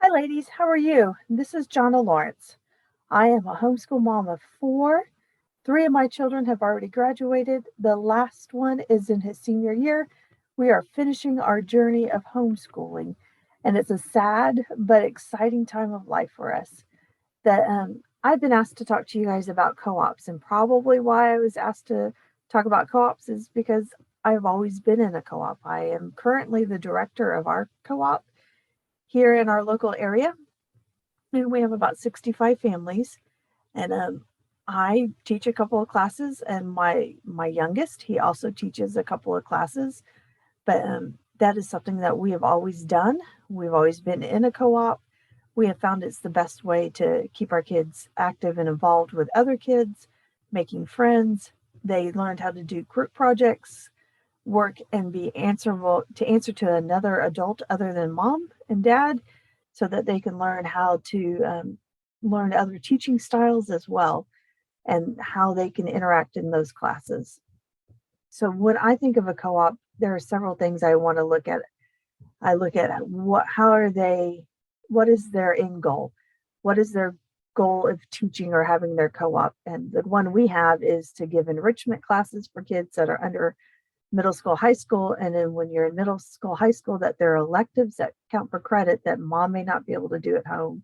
Hi, ladies. How are you? This is Johna Lawrence. I am a homeschool mom of four. Three of my children have already graduated. The last one is in his senior year. We are finishing our journey of homeschooling, and it's a sad but exciting time of life for us. That I've been asked to talk to you guys about co-ops, and probably why I was asked to talk about co-ops is because I've always been in a co-op. I am currently the director of our co-op here in our local area, and we have about 65 families. And I teach a couple of classes, and my youngest, he also teaches a couple of classes. But that is something that we have always done. We've always been in a co-op. We have found it's the best way to keep our kids active and involved with other kids, making friends. They learned how to do group projects, work and be answerable to answer to another adult other than mom and dad, so that they can learn how to learn other teaching styles as well, and how they can interact in those classes. So when I think of a co-op, there are several things I want to look at. I look at how are they, what is their end goal? What is their goal of teaching or having their co-op? And the one we have is to give enrichment classes for kids that are under middle school, high school. And then when you're in middle school, high school, that there are electives that count for credit that mom may not be able to do at home.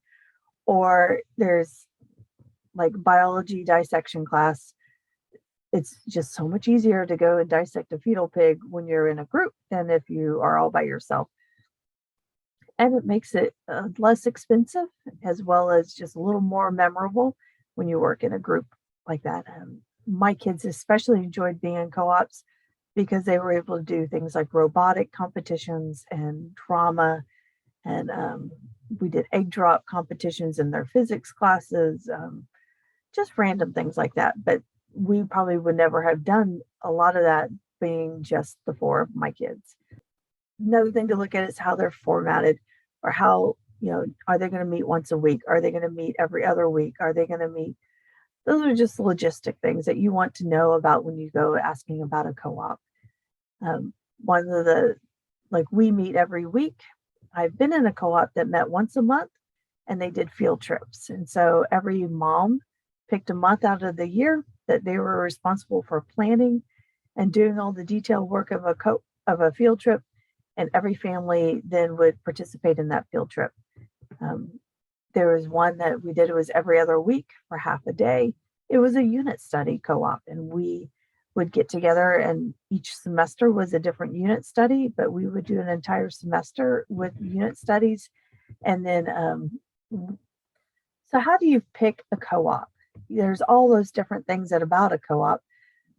Or there's like biology dissection class. It's just so much easier to go and dissect a fetal pig when you're in a group than if you are all by yourself. And it makes it less expensive, as well as just a little more memorable when you work in a group like that. My kids especially enjoyed being in co-ops because they were able to do things like robotic competitions and drama. And we did egg drop competitions in their physics classes, just random things like that. But we probably would never have done a lot of that being just the four of my kids. Another thing to look at is how they're formatted, or how, are they going to meet once a week? Are they going to meet every other week? Are they going to meet? Those are just logistic things that you want to know about when you go asking about a co-op. One of the, like, we meet every week. I've been in a co-op that met once a month, and they did field trips. And so every mom picked a month out of the year that they were responsible for planning and doing all the detailed work of a field trip, and every family then would participate in that field trip. Um, there was one that we did, it was every other week for half a day. It was a unit study co-op, and we would get together, and each semester was a different unit study, but we would do an entire semester with unit studies. And then, so how do you pick a co-op? There's all those different things that about a co-op,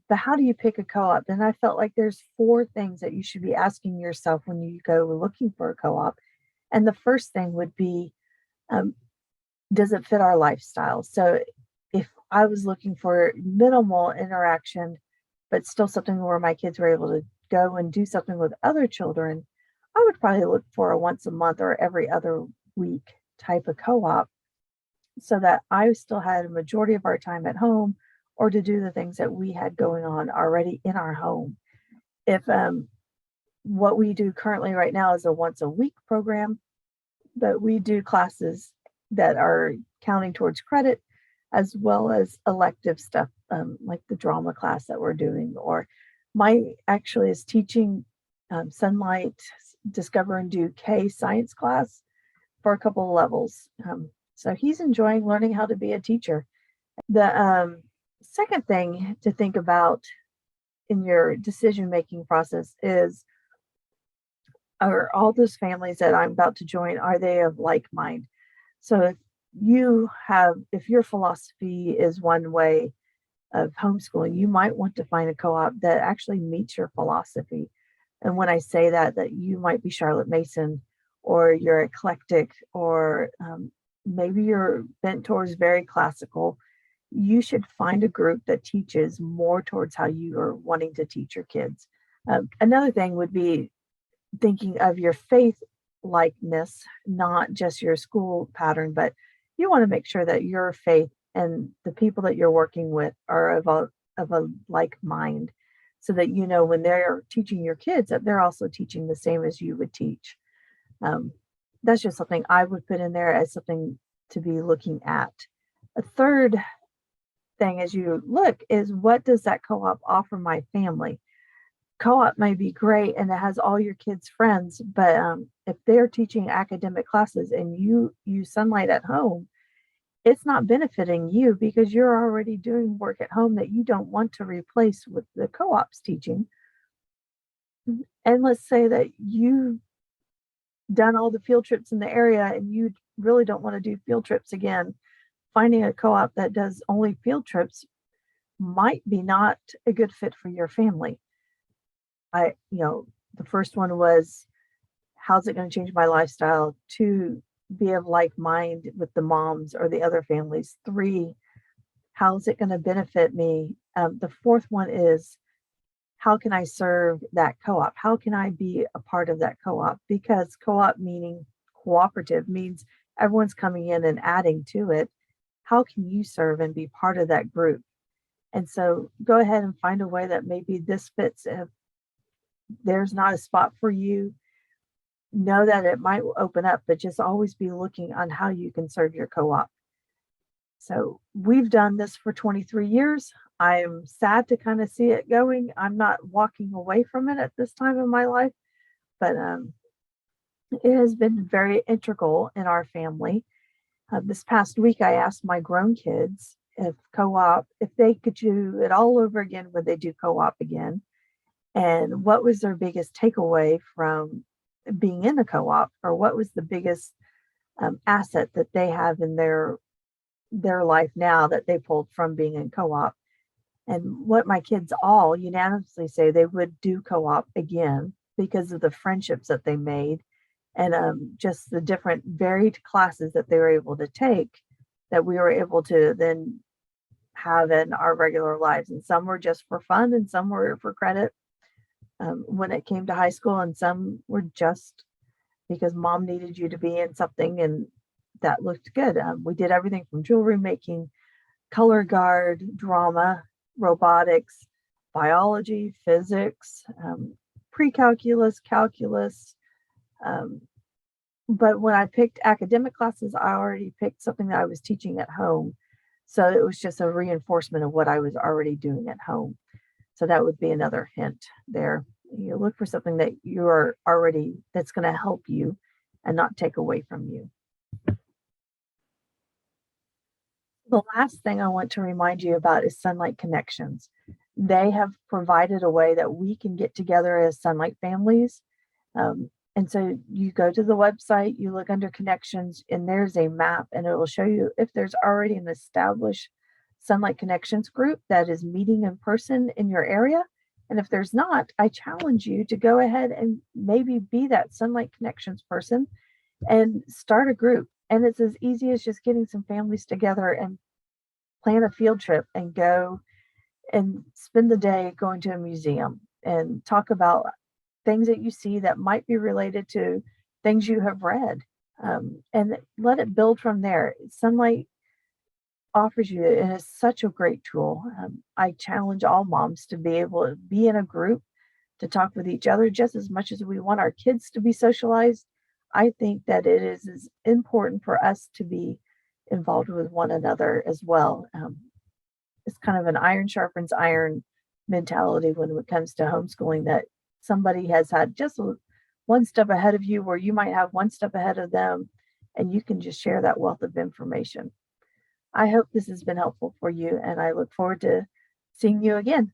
but how do you pick a co-op? And I felt like there's four things that you should be asking yourself when you go looking for a co-op. And the first thing would be, um, does it fit our lifestyle? So if I was looking for minimal interaction, but still something where my kids were able to go and do something with other children, I would probably look for a once a month or every other week type of co-op, so that I still had a majority of our time at home, or to do the things that we had going on already in our home. If what we do currently right now is a once a week program, but we do classes that are counting towards credit, as well as elective stuff, like the drama class that we're doing, or my actually is teaching Sonlight Discover and Do K science class for a couple of levels. So he's enjoying learning how to be a teacher. The second thing to think about in your decision making process is, are all those families that I'm about to join, are they of like mind? So if your philosophy is one way of homeschooling, you might want to find a co-op that actually meets your philosophy. And when I say that, that you might be Charlotte Mason, or you're eclectic, or maybe you're bent towards very classical, you should find a group that teaches more towards how you are wanting to teach your kids. Another thing would be thinking of your faith likeness, not just your school pattern, but you want to make sure that your faith and the people that you're working with are of a like mind, so that you know when they're teaching your kids that they're also teaching the same as you would teach. Um, that's just something I would put in there as something to be looking at. A third thing as you look is, what does that co-op offer my family? Co-op may be great and it has all your kids' friends, but if they're teaching academic classes and you use Sunlight at home, it's not benefiting you because you're already doing work at home that you don't want to replace with the co-op's teaching. And let's say that you've done all the field trips in the area and you really don't want to do field trips again. Finding a co-op that does only field trips might be not a good fit for your family. The first one was, how's it going to change my lifestyle? Two, be of like mind with the moms or the other families. Three, how's it going to benefit me? The fourth one is, how can I serve that co-op? How can I be a part of that co-op? Because co-op, meaning cooperative, means everyone's coming in and adding to it. How can you serve and be part of that group? And so go ahead and find a way that maybe this fits. If there's not a spot for you, know that it might open up, but just always be looking on how you can serve your co-op. So we've done this for 23 years. I am sad to kind of see it going. I'm not walking away from it at this time in my life, but it has been very integral in our family. This past week, I asked my grown kids if they could do it all over again, would they do co-op again? And what was their biggest takeaway from being in a co-op, or what was the biggest asset that they have in their life now that they pulled from being in co-op? And what my kids all unanimously say, they would do co-op again because of the friendships that they made, and just the different varied classes that they were able to take, that we were able to then have in our regular lives. And some were just for fun and some were for credit when it came to high school, and some were just because mom needed you to be in something and that looked good. We did everything from jewelry making, color guard, drama, robotics, biology, physics, pre-calculus, calculus. Um, but when I picked academic classes, I already picked something that I was teaching at home. So it was just a reinforcement of what I was already doing at home. So that would be another hint there. You look for something that you're already, that's going to help you and not take away from you. The last thing I want to remind you about is Sonlight Connections. They have provided a way that we can get together as Sonlight families. And so you go to the website, you look under connections, and there's a map, and it will show you if there's already an established Sonlight Connections group that is meeting in person in your area. And if there's not, I challenge you to go ahead and maybe be that Sonlight Connections person and start a group. And it's as easy as just getting some families together and plan a field trip and go and spend the day going to a museum and talk about things that you see that might be related to things you have read, and let it build from there. Sunlight offers you it, and it's such a great tool. I challenge all moms to be able to be in a group to talk with each other just as much as we want our kids to be socialized. I think that it is as important for us to be involved with one another as well. It's kind of an iron sharpens iron mentality when it comes to homeschooling, that somebody has had just one step ahead of you where you might have one step ahead of them, and you can just share that wealth of information. I hope this has been helpful for you, and I look forward to seeing you again.